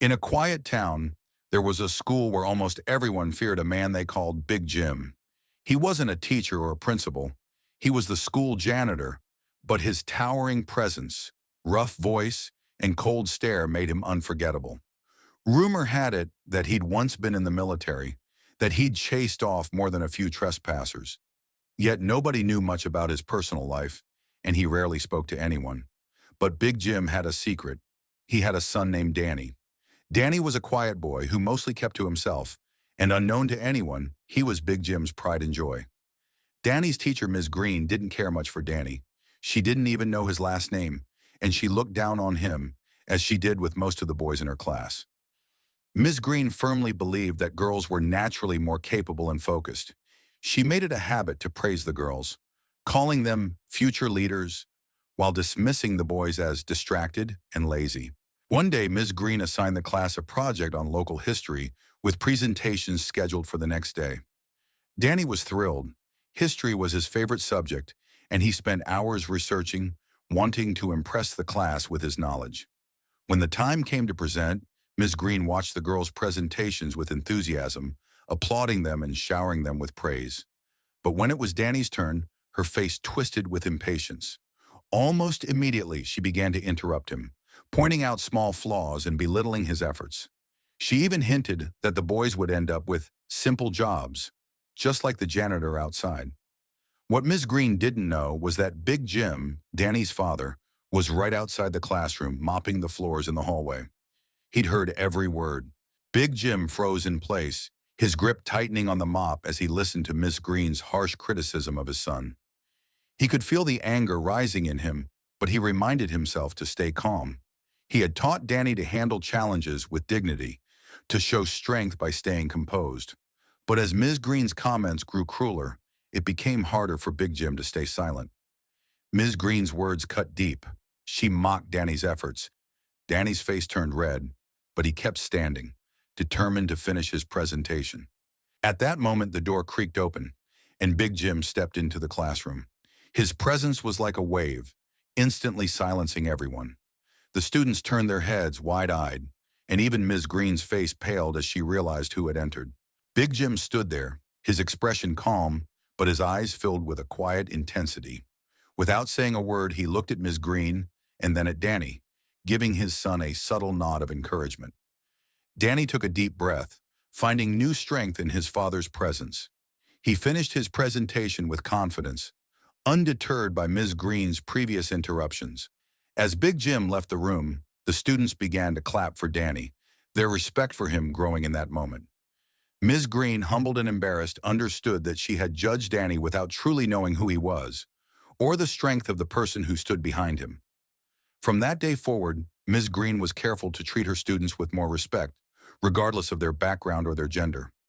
In a quiet town, there was a school where almost everyone feared a man they called Big Jim. He wasn't a teacher or a principal. He was the school janitor, but his towering presence, rough voice, and cold stare made him unforgettable. Rumor had it that he'd once been in the military, that he'd chased off more than a few trespassers. Yet nobody knew much about his personal life, and he rarely spoke to anyone. But Big Jim had a secret. He had a son named Danny. Danny was a quiet boy who mostly kept to himself, and unknown to anyone, he was Big Jim's pride and joy. Danny's teacher, Ms. Green, didn't care much for Danny. She didn't even know his last name, and she looked down on him, as she did with most of the boys in her class. Ms. Green firmly believed that girls were naturally more capable and focused. She made it a habit to praise the girls, calling them future leaders, while dismissing the boys as distracted and lazy. One day, Ms. Green assigned the class a project on local history with presentations scheduled for the next day. Danny was thrilled. History was his favorite subject, and he spent hours researching, wanting to impress the class with his knowledge. When the time came to present, Ms. Green watched the girls' presentations with enthusiasm, applauding them and showering them with praise. But when it was Danny's turn, her face twisted with impatience. Almost immediately, she began to interrupt him, pointing out small flaws and belittling his efforts. She even hinted that the boys would end up with simple jobs, just like the janitor outside. What Ms. Green didn't know was that Big Jim, Danny's father, was right outside the classroom mopping the floors in the hallway. He'd heard every word. Big Jim froze in place, his grip tightening on the mop as he listened to Ms. Green's harsh criticism of his son. He could feel the anger rising in him, but he reminded himself to stay calm. He had taught Danny to handle challenges with dignity, to show strength by staying composed. But as Ms. Green's comments grew crueler, it became harder for Big Jim to stay silent. Ms. Green's words cut deep. She mocked Danny's efforts. Danny's face turned red, but he kept standing, determined to finish his presentation. At that moment, the door creaked open, and Big Jim stepped into the classroom. His presence was like a wave, instantly silencing everyone. The students turned their heads wide-eyed, and even Ms. Green's face paled as she realized who had entered. Big Jim stood there, his expression calm, but his eyes filled with a quiet intensity. Without saying a word, he looked at Ms. Green and then at Danny, giving his son a subtle nod of encouragement. Danny took a deep breath, finding new strength in his father's presence. He finished his presentation with confidence, undeterred by Ms. Green's previous interruptions. As Big Jim left the room, the students began to clap for Danny, their respect for him growing in that moment. Ms. Green, humbled and embarrassed, understood that she had judged Danny without truly knowing who he was, or the strength of the person who stood behind him. From that day forward, Ms. Green was careful to treat her students with more respect, regardless of their background or their gender.